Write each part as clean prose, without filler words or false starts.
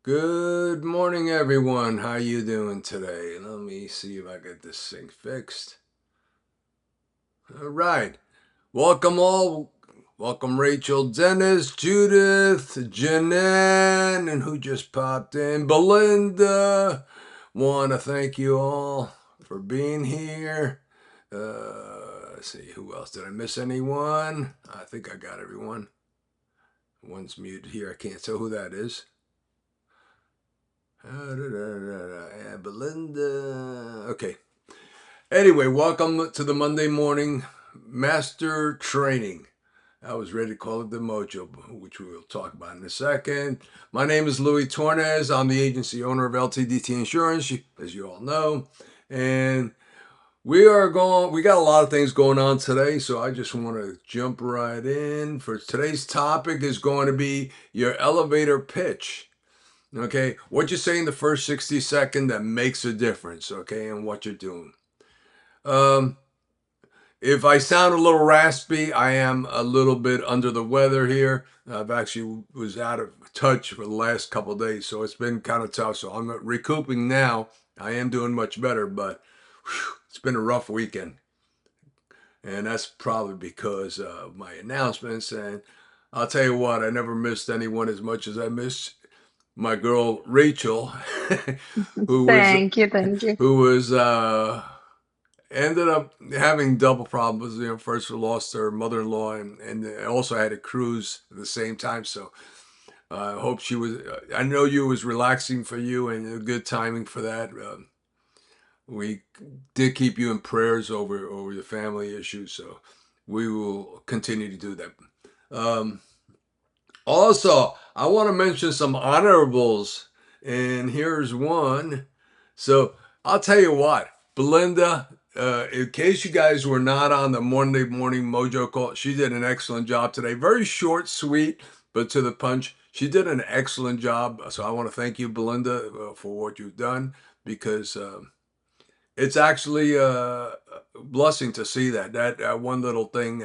Good morning, everyone. How you doing today? Let me see if I get this thing fixed. All right. Welcome all. Welcome Rachel, Dennis, Judith, Janan, and who just popped in? Belinda. Want to thank you all for being here. Let's see, who else? Did I miss anyone? I think I got everyone. One's muted here. I can't tell who that is. Belinda. Okay. Anyway, welcome to the Monday morning master training. I was ready to call it the Mojo, which we will talk about in a second. My name is Louis Tornes. I'm the agency owner of LTDT Insurance, as you all know. And we got a lot of things going on today, so I just want to jump right in. For today's topic is going to be your elevator pitch. Okay, what you say in the first 60 seconds that makes a difference, okay, and what you're doing. If I sound a little raspy, I am a little bit under the weather here. I've actually was out of touch for the last couple of days, so it's been kind of tough. So I'm recouping now. I am doing much better, but it's been a rough weekend. And that's probably because of my announcements. And I'll tell you what, I never missed anyone as much as I missed my girl Rachel, who was Thank you, thank you. who was ended up having double problems. First she lost her mother-in-law and also had a cruise at the same time. So I hope she was. I know you was relaxing for you and a good timing for that. We did keep you in prayers over your family issues, so we will continue to do that. Um, Also, I want to mention some honorables, and here's one. So I'll tell you what, Belinda, in case you guys were not on the Monday Morning Mojo call, she did an excellent job today. Very short, sweet, but to the punch. She did an excellent job. So I want to thank you, Belinda, for what you've done because it's actually a blessing to see that one little thing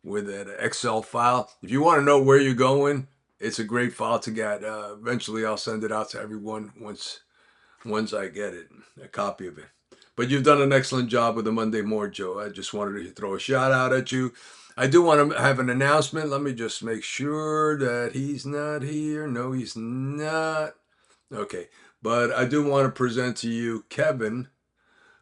with that Excel file. If you want to know where you're going, it's a great file to get. Eventually, I'll send it out to everyone once I get it, a copy of it. But you've done an excellent job with the Monday Mojo. I just wanted to throw a shout out at you. I do want to have an announcement. Let me just make sure that he's not here. No, he's not. Okay. But I do want to present to you Kevin,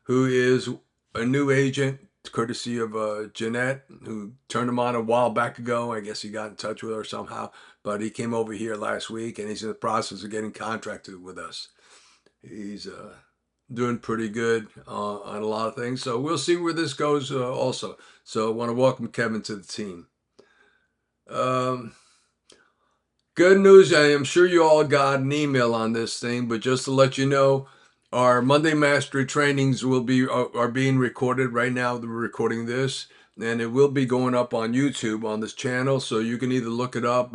who is a new agent, courtesy of Jeanette, who turned him on a while back ago. I guess he got in touch with her somehow, but he came over here last week and he's in the process of getting contracted with us. He's doing pretty good on a lot of things. So we'll see where this goes also. So I want to welcome Kevin to the team. Um, Good news, I am sure you all got an email on this thing, but just to let you know, our Monday Mastery trainings are being recorded right now. We're recording this, and it will be going up on YouTube on this channel. So you can either look it up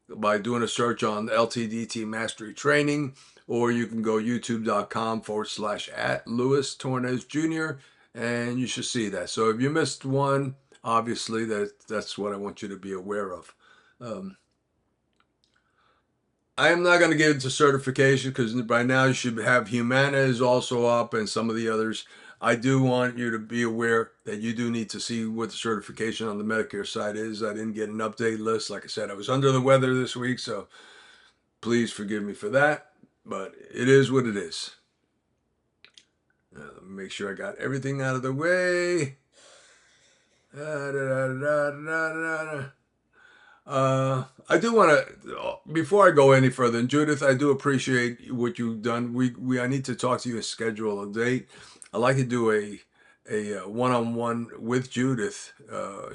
by doing a search on LTDT Mastery Training, or you can go youtube.com/at Louis Tornes Jr. and you should see that. So if you missed one, obviously that's what I want you to be aware of. Um, I am not going to get into certification because by now you should have Humana is also up and some of the others. I do want you to be aware that you do need to see what the certification on the Medicare side is. I didn't get an update list. Like I said, I was under the weather this week, so please forgive me for that. But it is what it is. Let me make sure I got everything out of the way. Da, da, da, da, da, I do want to, before I go any further, and Judith, I do appreciate what you've done. I need to talk to you and schedule a date. I'd like to do a one-on-one with Judith.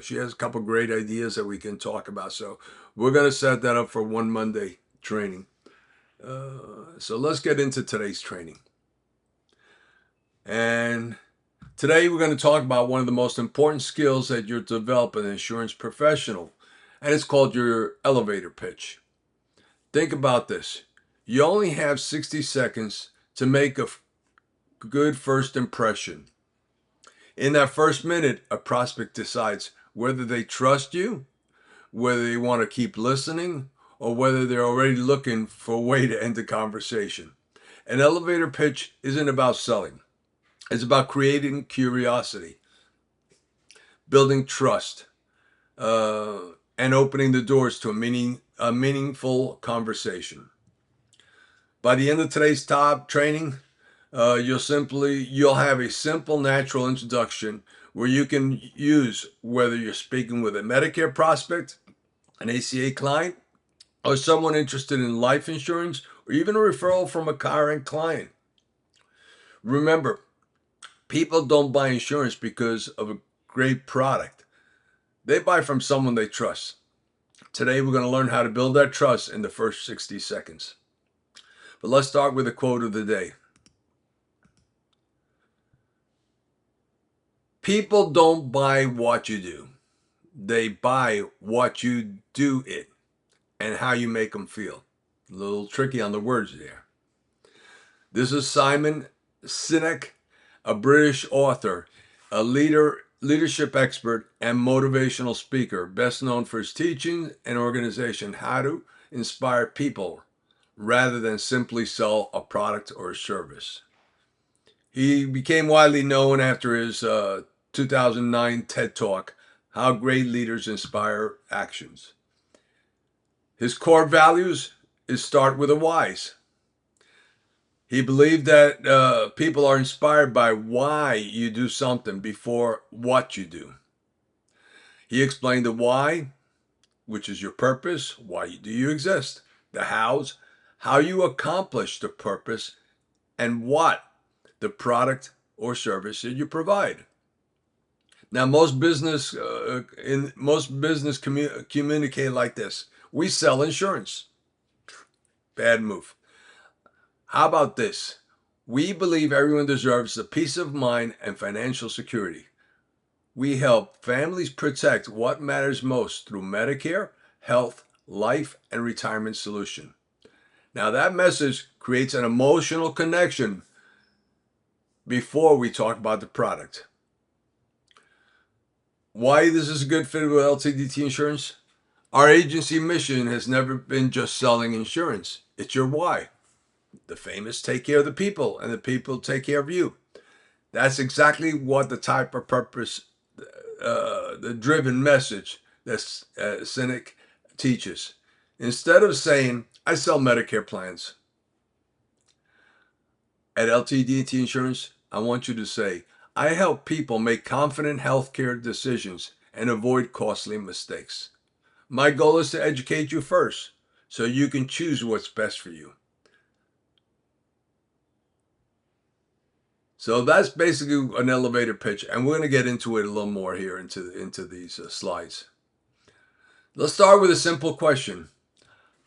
She has a couple great ideas that we can talk about. So we're going to set that up for one Monday training. So let's get into today's training. And today we're going to talk about one of the most important skills that you're developing as an insurance professional, and it's called your elevator pitch. Think about this. You only have 60 seconds to make a good first impression. In that first minute, a prospect decides whether they trust you, whether they want to keep listening, or whether they're already looking for a way to end the conversation. An elevator pitch isn't about selling. It's about creating curiosity, building trust, uh, and opening the doors to a meaningful conversation. By the end of today's top training, you'll have a simple, natural introduction where you can use whether you're speaking with a Medicare prospect, an ACA client, or someone interested in life insurance, or even a referral from a current client. Remember, people don't buy insurance because of a great product. They buy from someone they trust. Today, we're going to learn how to build that trust in the first 60 seconds. But let's start with a quote of the day. People don't buy what you do. They buy what you do it and how you make them feel. A little tricky on the words there. This is Simon Sinek, a British author, a leadership expert, and motivational speaker, best known for his teaching and organization, How to Inspire People rather than simply sell a product or a service. He became widely known after his 2009 TED Talk, How Great Leaders Inspire Actions. His core values is start with the whys. He believed that people are inspired by why you do something before what you do. He explained the why, which is your purpose, why do you exist, the hows, how you accomplish the purpose, and what, the product or service that you provide. Now, most business communicate like this: we sell insurance. Bad move. How about this? We believe everyone deserves the peace of mind and financial security. We help families protect what matters most through Medicare, health, life, and retirement solution. Now, that message creates an emotional connection before we talk about the product. Why this is a good fit with LTDT Insurance? Our agency mission has never been just selling insurance. It's your why. The famous take care of the people, and the people take care of you. That's exactly what the type of purpose, the driven message that Sinek teaches. Instead of saying, I sell Medicare plans, at LTDT Insurance, I want you to say, I help people make confident healthcare decisions and avoid costly mistakes. My goal is to educate you first so you can choose what's best for you. So that's basically an elevator pitch, and we're going to get into it a little more here into these slides. Let's start with a simple question.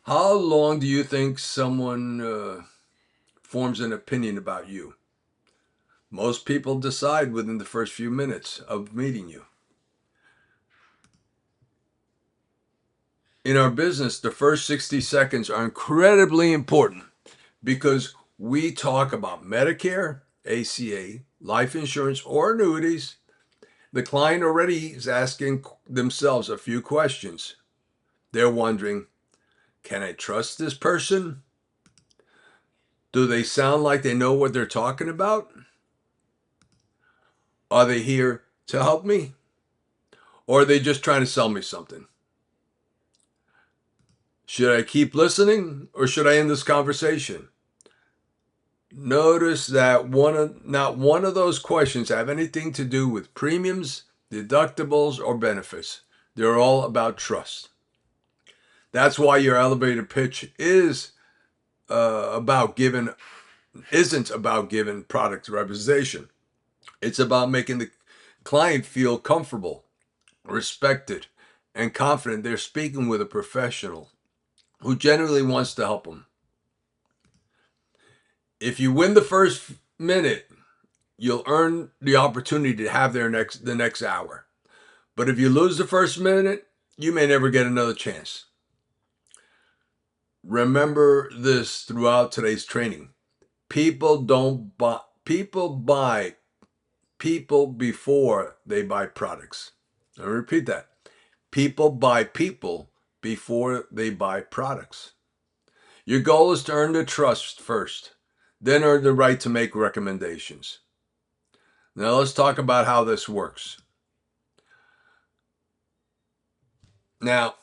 How long do you think someone forms an opinion about you? Most people decide within the first few minutes of meeting you. In our business, the first 60 seconds are incredibly important because we talk about Medicare, ACA, life insurance, or annuities. The client already is asking themselves a few questions. They're wondering, can I trust this person? Do they sound like they know what they're talking about? Are they here to help me? Or are they just trying to sell me something? Should I keep listening or should I end this conversation? Notice that not one of those questions have anything to do with premiums, deductibles, or benefits. They're all about trust. That's why your elevator pitch isn't about giving product representation. It's about making the client feel comfortable, respected, and confident they're speaking with a professional who genuinely wants to help them. If you win the first minute, you'll earn the opportunity to have the next hour. But if you lose the first minute, you may never get another chance. Remember this throughout today's training. People buy people before they buy products. I'll repeat that. People buy people before they buy products. Your goal is to earn their trust first, then earn the right to make recommendations. Now let's talk about how this works. Now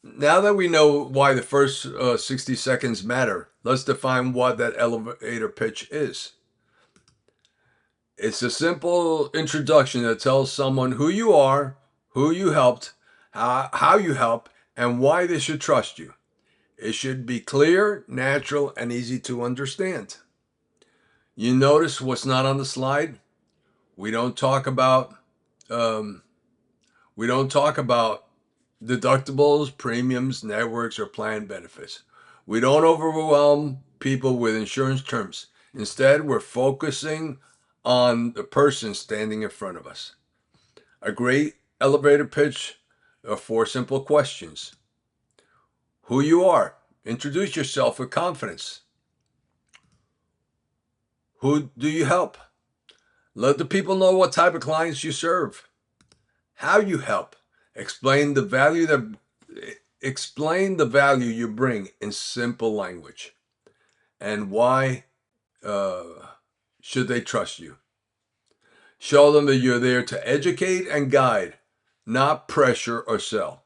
that we know why the first 60 seconds matter, let's define what that elevator pitch is. It's a simple introduction that tells someone who you are, who you helped, how you help, and why they should trust you. It should be clear, natural, and easy to understand. You notice what's not on the slide? We don't talk about um, we don't talk about deductibles, premiums, networks, or plan benefits. We don't overwhelm people with insurance terms. Instead, we're focusing on the person standing in front of us. A great elevator pitch are four simple questions. Who you are. Introduce yourself with confidence. Who do you help? Let the people know what type of clients you serve. How you help. Explain the value you bring in simple language. And why should they trust you? Show them that you're there to educate and guide, not pressure or sell.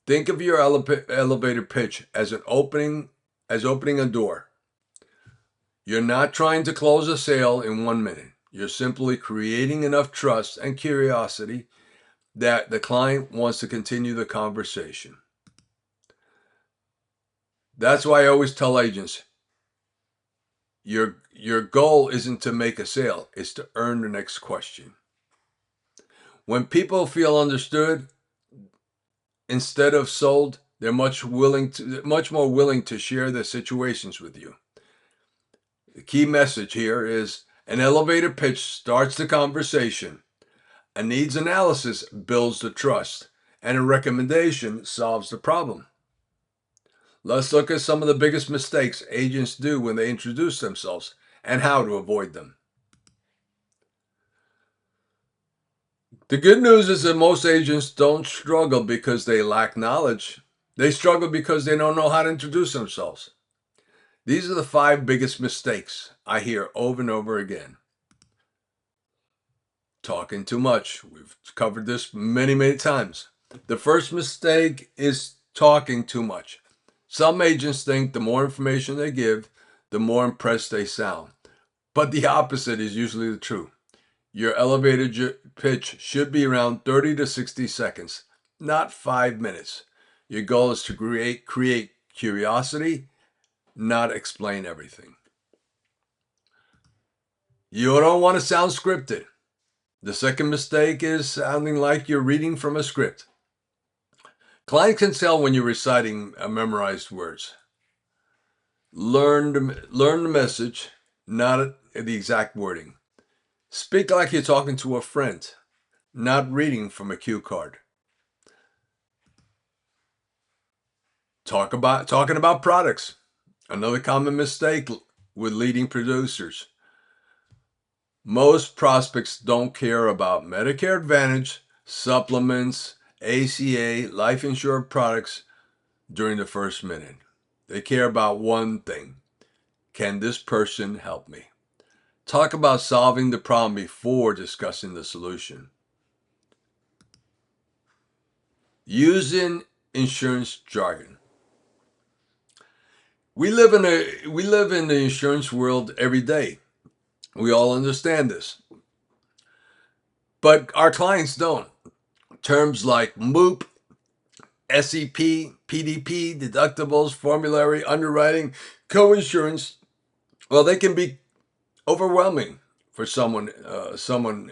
Think of your elevator pitch as opening a door. You're not trying to close a sale in 1 minute. You're simply creating enough trust and curiosity that the client wants to continue the conversation. That's why I always tell agents, your goal isn't to make a sale, it's to earn the next question. When people feel understood instead of sold, they're much more willing to share their situations with you. The key message here is an elevator pitch starts the conversation. A needs analysis builds the trust, and a recommendation solves the problem. Let's look at some of the biggest mistakes agents do when they introduce themselves and how to avoid them. The good news is that most agents don't struggle because they lack knowledge. They struggle because they don't know how to introduce themselves. These are the 5 biggest mistakes I hear over and over again. Talking too much. We've covered this many, many times. The first mistake is talking too much. Some agents think the more information they give, the more impressed they sound. But the opposite is usually the truth. Your elevator pitch should be around 30 to 60 seconds, not 5 minutes. Your goal is to create curiosity, not explain everything. You don't want to sound scripted. The second mistake is sounding like you're reading from a script. Clients can tell when you're reciting memorized words. Learn the message, not the exact wording. Speak like you're talking to a friend, not reading from a cue card. Talking about products. Another common mistake with leading producers. Most prospects don't care about Medicare Advantage, supplements, ACA, life insurance products during the first minute. They care about one thing. Can this person help me? Talk about solving the problem before discussing the solution. Using insurance jargon. We live in the insurance world every day. We all understand this. But our clients don't. Terms like MOOP, SEP, PDP, deductibles, formulary, underwriting, coinsurance, well, they can be overwhelming for someone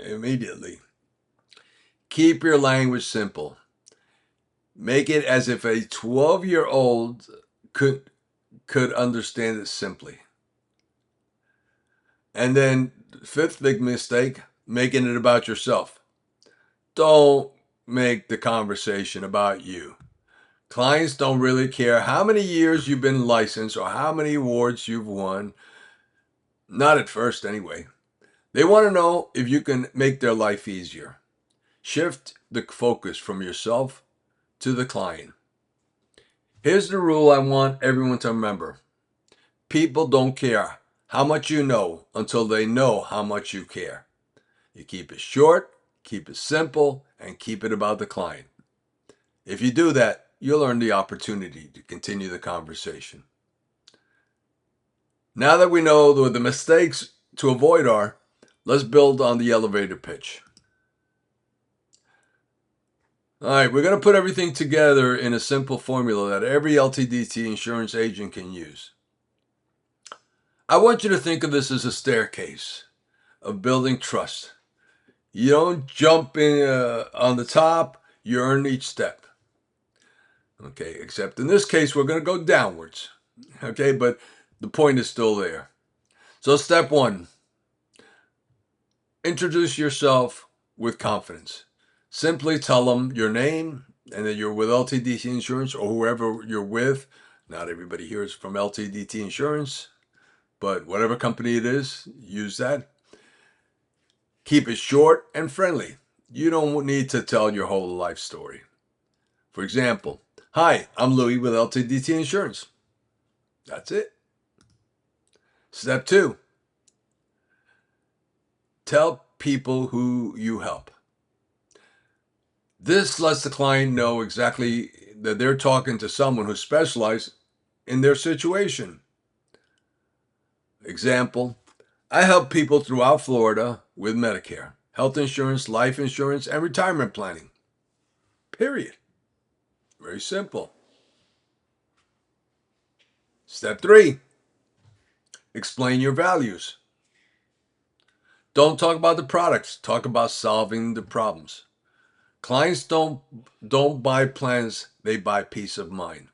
immediately. Keep your language simple. Make it as if a 12-year-old could understand it simply. And then, fifth big mistake, making it about yourself. Don't make the conversation about you. Clients don't really care how many years you've been licensed or how many awards you've won. Not at first, anyway. They want to know if you can make their life easier. Shift the focus from yourself to the client. Here's the rule I want everyone to remember. People don't care how much you know until they know how much you care. You keep it short, keep it simple, and keep it about the client. If you do that, you'll earn the opportunity to continue the conversation. Now that we know what the mistakes to avoid are, let's build on the elevator pitch. All right, we're going to put everything together in a simple formula that every LTDT insurance agent can use. I want you to think of this as a staircase of building trust. You don't jump in on the top, you earn each step. Okay, except in this case, we're going to go downwards. Okay, but the point is still there. So, step one, introduce yourself with confidence. Simply tell them your name and that you're with LTDT Insurance or whoever you're with. Not everybody here is from LTDT Insurance, but whatever company it is, use that. Keep it short and friendly. You don't need to tell your whole life story. For example, hi, I'm Louis with LTDT Insurance. That's it. Step two, tell people who you help. This lets the client know exactly that they're talking to someone who specializes in their situation. Example, I help people throughout Florida with Medicare, health insurance, life insurance, and retirement planning. Period. Very simple. Step three, explain your values. Don't talk about the products, talk about solving the problems. Clients don't buy plans, they buy peace of mind.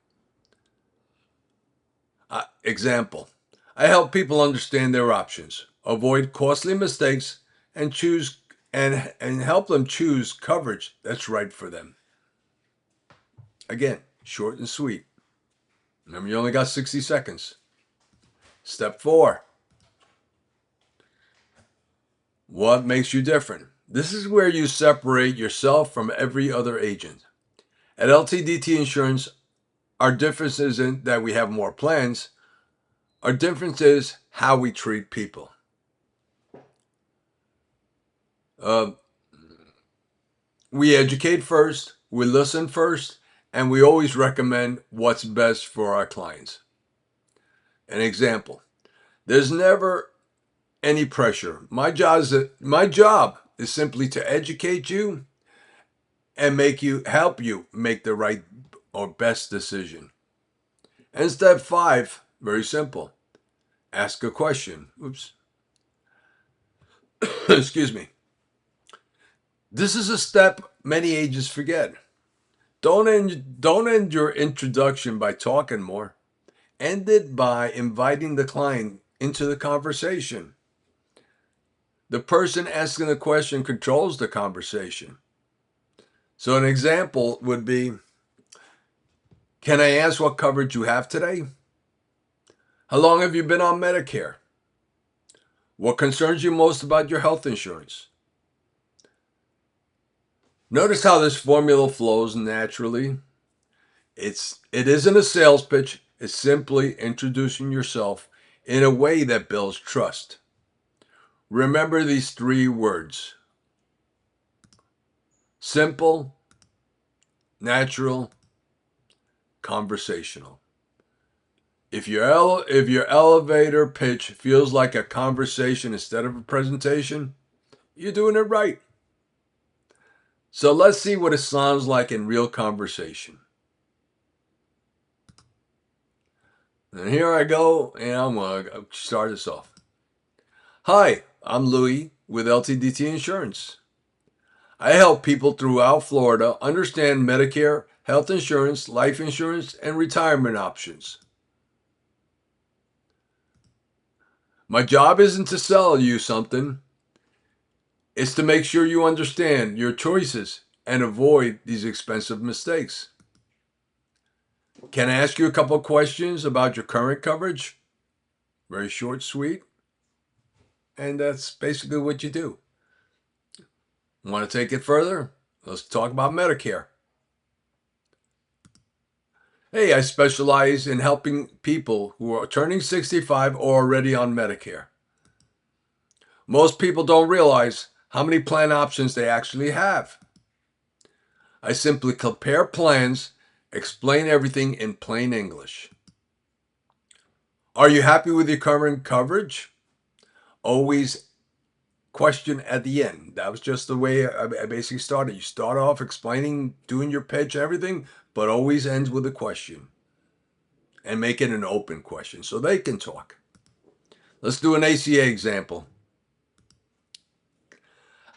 Example, I help people understand their options, avoid costly mistakes, and choose and help them choose coverage that's right for them. Again, short and sweet. Remember, you only got 60 seconds. Step four, what makes you different? This is where you separate yourself from every other agent. At LTDT Insurance, our difference isn't that we have more plans. Our difference is how we treat people. Uh, we educate first, we listen first, and we always recommend what's best for our clients. An example, there's never any pressure. My job is simply to educate you and help you make the right or best decision. And step five, very simple. Ask a question. Oops. Excuse me. This is a step many agents forget. Don't end your introduction by talking more. End it by inviting the client into the conversation. The person asking the question controls the conversation. So an example would be, can I ask what coverage you have today? How long have you been on Medicare? What concerns you most about your health insurance? Notice how this formula flows naturally. It isn't a sales pitch. It's simply introducing yourself in a way that builds trust. Remember these three words: simple, natural, conversational. If your elevator pitch feels like a conversation instead of a presentation, you're doing it right. So let's see what it sounds like in real conversation. And here I go, and I'm going to start this off. Hi, I'm Louis with LTDT Insurance. I help people throughout Florida understand Medicare, health insurance, life insurance, and retirement options. My job isn't to sell you something. It's to make sure you understand your choices and avoid these expensive mistakes. Can I ask you a couple of questions about your current coverage? Very short, sweet, and that's basically what you do. Want to take it further? Let's talk about Medicare. Hey, I specialize in helping people who are turning 65 or already on Medicare. Most people don't realize how many plan options they actually have. I simply compare plans, explain everything in plain English. Are you happy with your current coverage? Always question at the end. That was just the way I basically started. You start off explaining, doing your pitch, everything, but always ends with a question and make it an open question so they can talk. Let's do an ACA example.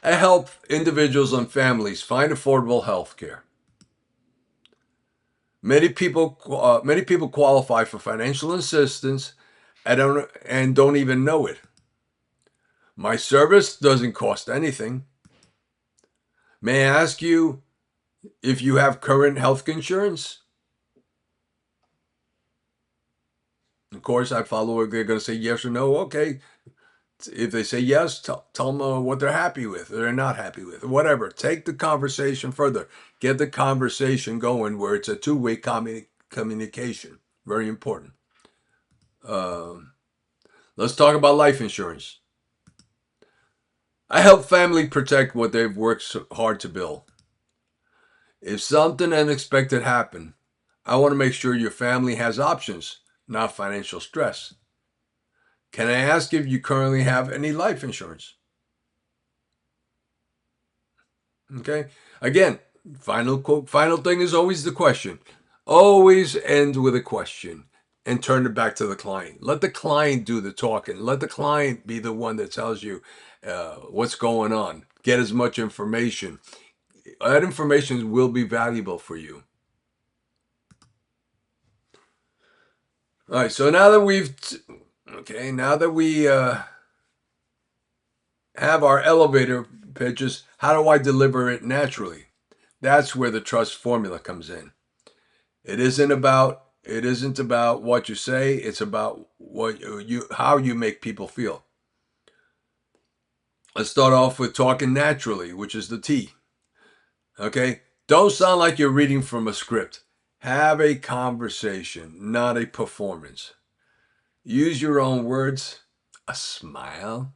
I help individuals and families find affordable health care. Many people qualify for financial assistance and don't even know it. My service doesn't cost anything. May I ask you if you have current health insurance? Of course, I follow it. They're going to say yes or no. Okay. If they say yes, tell them what they're happy with or they're not happy with, or whatever. Take the conversation further. Get the conversation going where it's a two-way communication. Very important. Um, let's talk about life insurance. I help family protect what they've worked so hard to build. If something unexpected happened, I want to make sure your family has options, not financial stress. Can I ask if you currently have any life insurance? Okay. Again, final thing is always the question. Always end with a question and turn it back to the client. Let the client do the talking. Let the client be the one that tells you what's going on. Get as much information. That information will be valuable for you. All right. So now that we have our elevator pitches, how do I deliver it naturally? That's where the trust formula comes in. It isn't about what you say, it's about what you how you make people feel. Let's start off with talking naturally, which is the T. Okay? Don't sound like you're reading from a script. Have a conversation, not a performance. Use your own words, a smile,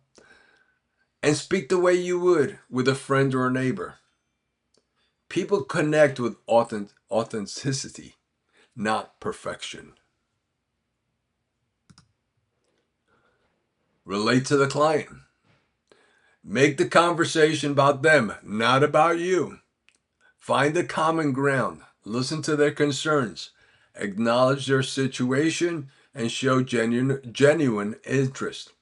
and speak the way you would with a friend or a neighbor. People connect with authenticity, not perfection. Relate to the client. Make the conversation about them, not about you. Find the common ground. Listen to their concerns. Acknowledge their situation and show genuine interest.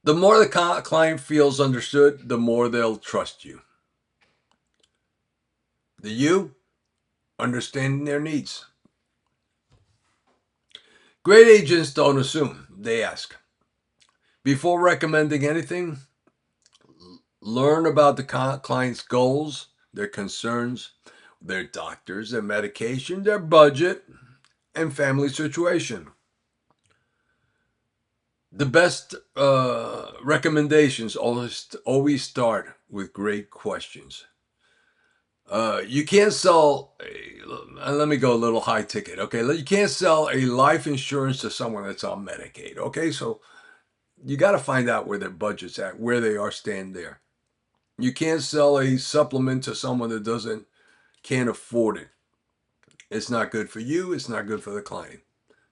The more the client feels understood, the more they'll trust you. The you, understanding their needs. Great agents don't assume, they ask. Before recommending anything, learn about the client's goals, their concerns, their doctors, their medication, their budget, and family situation. The best recommendations always start with great questions. You can't sell. Let me go a little high ticket. Okay, you can't sell a life insurance to someone that's on Medicaid. Okay, so you got to find out where their budget's at, where they are, stand there. You can't sell a supplement to someone that can't afford it. It's not good for you. It's not good for the client.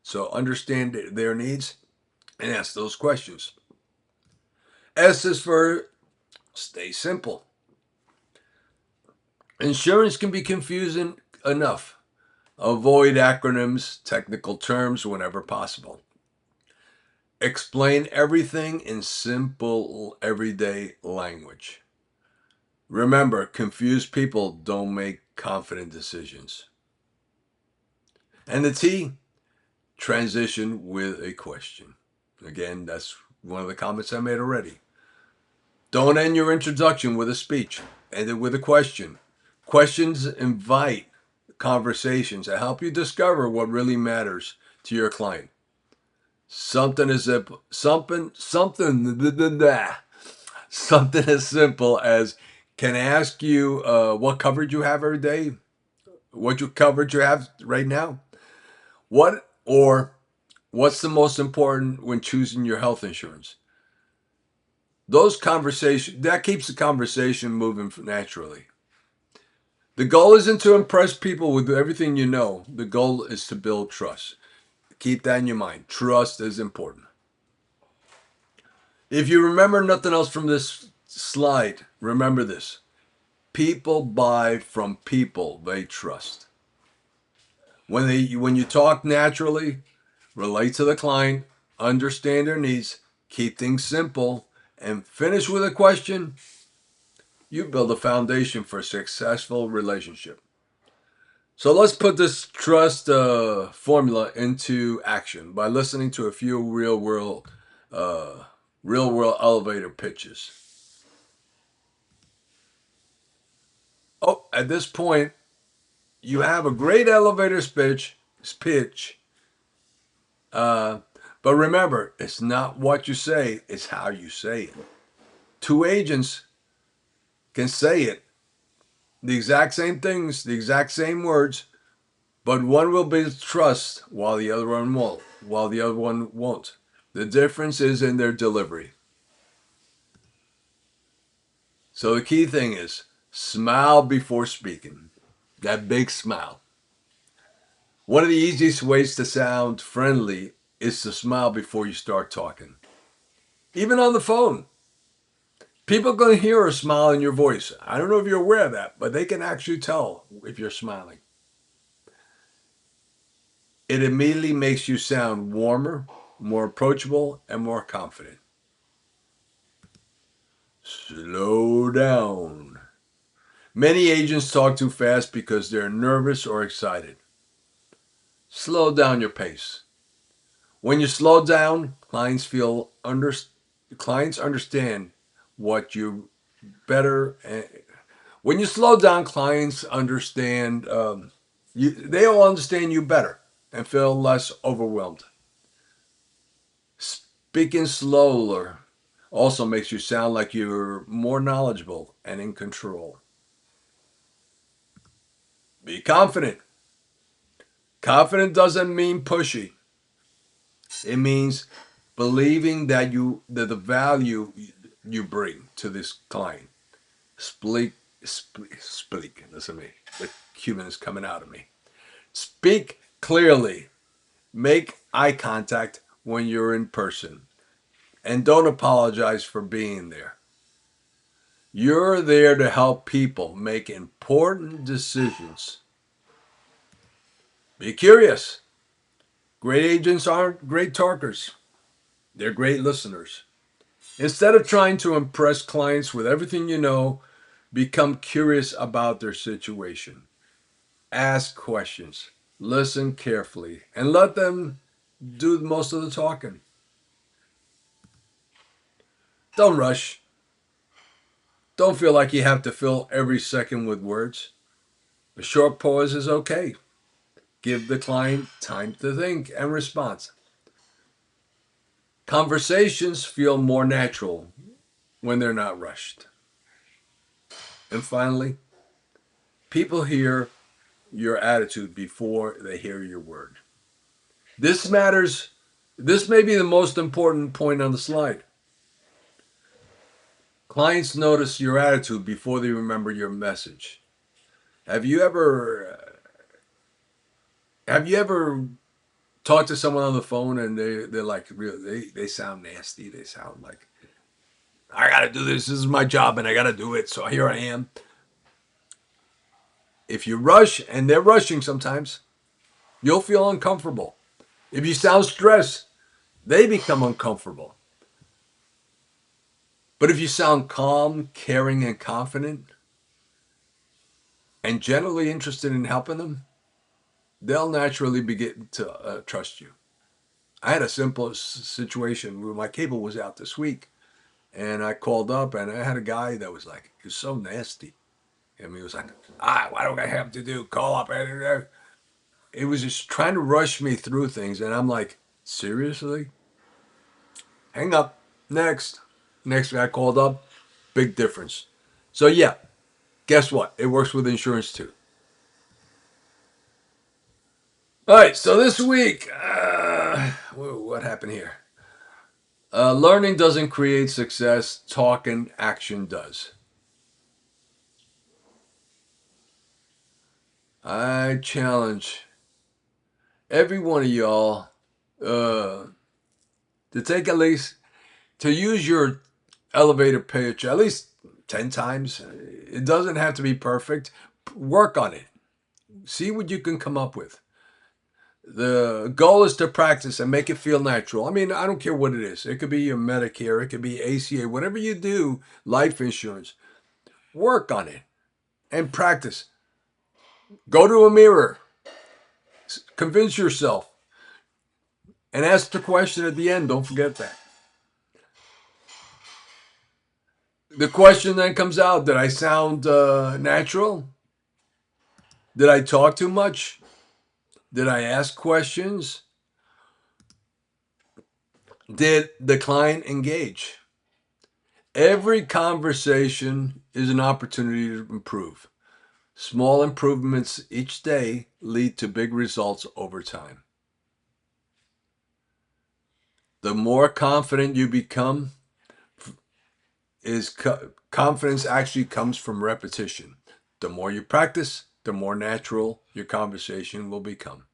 So understand their needs and ask those questions. S is for stay simple. Insurance can be confusing enough. Avoid acronyms, technical terms whenever possible. Explain everything in simple, everyday language. Remember, confused people don't make confident decisions. And the T, transition with a question. Again, that's one of the comments I made already. Don't end your introduction with a speech. End it with a question. Questions invite conversations that help you discover what really matters to your client. Something as something as simple as, can I ask you what coverage you have every day? what your coverage you have right now? What's the most important when choosing your health insurance? Those conversations that keeps the conversation moving naturally. The goal isn't to impress people with everything you know. The goal is to build trust. Keep that in your mind. Trust is important. If you remember nothing else from this slide, remember this. People buy from people they trust. When you talk naturally, relate to the client, understand their needs, keep things simple, and finish with a question, you build a foundation for a successful relationship. So let's put this trust formula into action by listening to a few uh, real world elevator pitches. Oh, at this point, you have a great elevator pitch. Uh, but remember, it's not what you say; it's how you say it. Two agents can say it, the exact same things, the exact same words, but one will build trust while the other one won't. While the other one won't. The difference is in their delivery. So the key thing is smile before speaking. That big smile. One of the easiest ways to sound friendly is to smile before you start talking. Even on the phone. People are going to hear a smile in your voice. I don't know if you're aware of that, but they can actually tell if you're smiling. It immediately makes you sound warmer, more approachable, and more confident. Slow down. Many agents talk too fast because they're nervous or excited. Slow down your pace. When you slow down, clients understand what you better. When you slow down, clients understand. They'll understand you better and feel less overwhelmed. Speaking slower also makes you sound like you're more knowledgeable and in control. Be confident. Confident doesn't mean pushy. It means believing that the value you bring to this client. Speak. Listen to me. The Cuban is coming out of me. Speak clearly. Make eye contact when you're in person. And don't apologize for being there. You're there to help people make important decisions. Be curious. Great agents aren't great talkers. They're great listeners. Instead of trying to impress clients with everything you know, become curious about their situation. Ask questions, listen carefully, and let them do most of the talking. Don't rush. Don't feel like you have to fill every second with words. A short pause is okay. Give the client time to think and respond. Conversations feel more natural when they're not rushed. And finally, people hear your attitude before they hear your word. This matters. This may be the most important point on the slide. Clients notice your attitude before they remember your message. Have you ever have you ever talked to someone on the phone and they're like real they sound nasty. They sound like I gotta do this. This is my job and I gotta do it. So here I am. If you rush and they're rushing sometimes, you'll feel uncomfortable. If you sound stressed, they become uncomfortable. But if you sound calm, caring, and confident, and generally interested in helping them, they'll naturally begin to trust you. I had a simple situation where my cable was out this week, and I called up, and I had a guy that was like, he was so nasty. I mean, he was like, what do I have to do? Call up. It was just trying to rush me through things, and I'm like, seriously? Hang up. Next. Next guy called up. Big difference. So, yeah, guess what? It works with insurance too. All right, so this week, what happened here? Learning doesn't create success, talk and action does. I challenge every one of y'all uh, to take at least, to use your elevator pitch at least 10 times. It doesn't have to be perfect. Work on it. See what you can come up with. The goal is to practice and make it feel natural. I mean, I don't care what it is. It could be your Medicare, it could be ACA, whatever you do, life insurance. Work on it and practice. Go to a mirror, convince yourself, and ask the question at the end. Don't forget that. The question then comes out: did I sound natural? Did I talk too much? Did I ask questions? Did the client engage? Every conversation is an opportunity to improve. Small improvements each day lead to big results over time. The more confident you become, confidence actually comes from repetition. The more you practice, the more natural your conversation will become.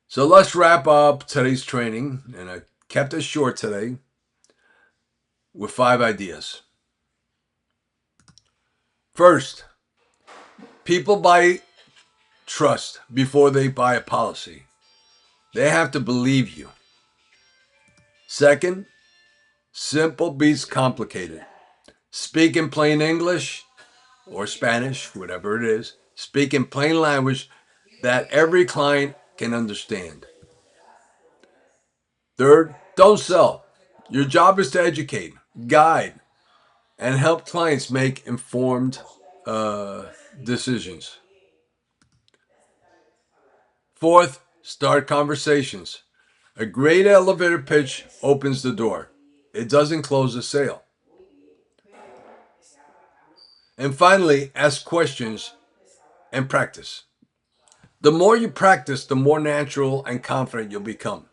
So let's wrap up today's training, and I kept it short today with 5 ideas. First, people buy trust before they buy a policy. They have to believe you. Second, simple beats complicated. Speak in plain English or Spanish, whatever it is. Speak in plain language that every client can understand. Third, don't sell. Your job is to educate, guide, and help clients make informed decisions. Fourth, start conversations. A great elevator pitch opens the door. It doesn't close the sale. And finally, ask questions and practice. The more you practice, the more natural and confident you'll become.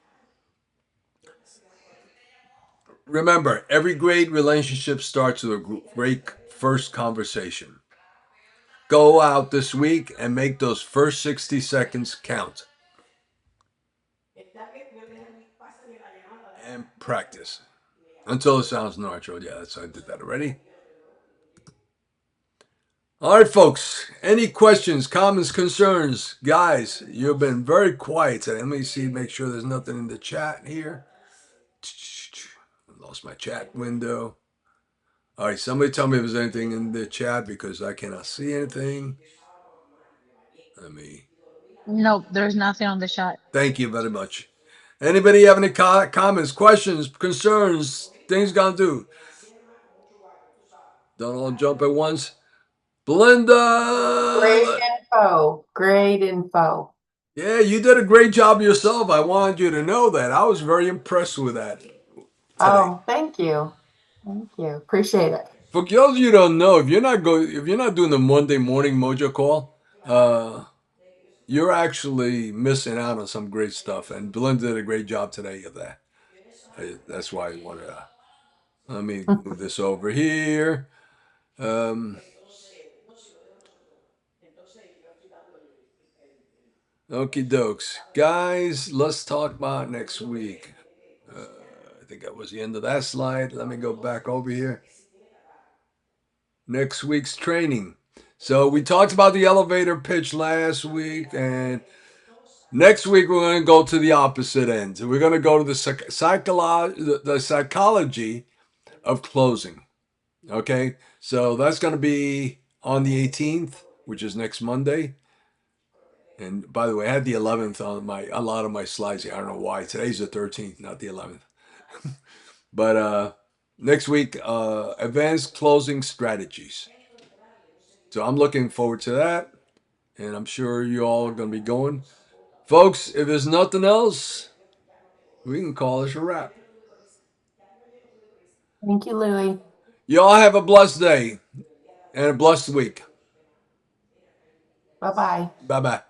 Remember, every great relationship starts with a great first conversation. Go out this week and make those first 60 seconds count. And practice until it sounds natural. Yeah, I did that already. All right, folks. Any questions, comments, concerns? Guys, you've been very quiet today. Let me see, make sure there's nothing in the chat here. Lost my chat window. All right, somebody tell me if there's anything in the chat because I cannot see anything. Let me. Nope, there's nothing on the shot. Thank you very much. Anybody have any comments, questions, concerns, things gonna do? Don't all jump at once. Great Belinda! info. Great info. Yeah, you did a great job yourself. I wanted you to know that. I was very impressed with that today. Oh, thank you. Thank you. Appreciate it. For those of you who don't know, if you're not doing the Monday morning mojo call, you're actually missing out on some great stuff. And Belinda did a great job today of that. That's why I wanted to. Let me move this over here. Um, Okie dokes. Guys, let's talk about next week. I think that was the end of that slide. Let me go back over here. Next week's training. So we talked about the elevator pitch last week, and next week we're going to go to the opposite end. We're going to go to the psychology of closing. Okay, so that's going to be on the 18th, which is next Monday. And by the way, I had the 11th on a lot of my slides here. I don't know why. Today's the 13th, not the 11th. But next week, advanced closing strategies. So I'm looking forward to that, and I'm sure you all are going to be going. Folks, if there's nothing else, we can call this a wrap. Thank you, Louie. You all have a blessed day and a blessed week. Bye-bye. Bye bye.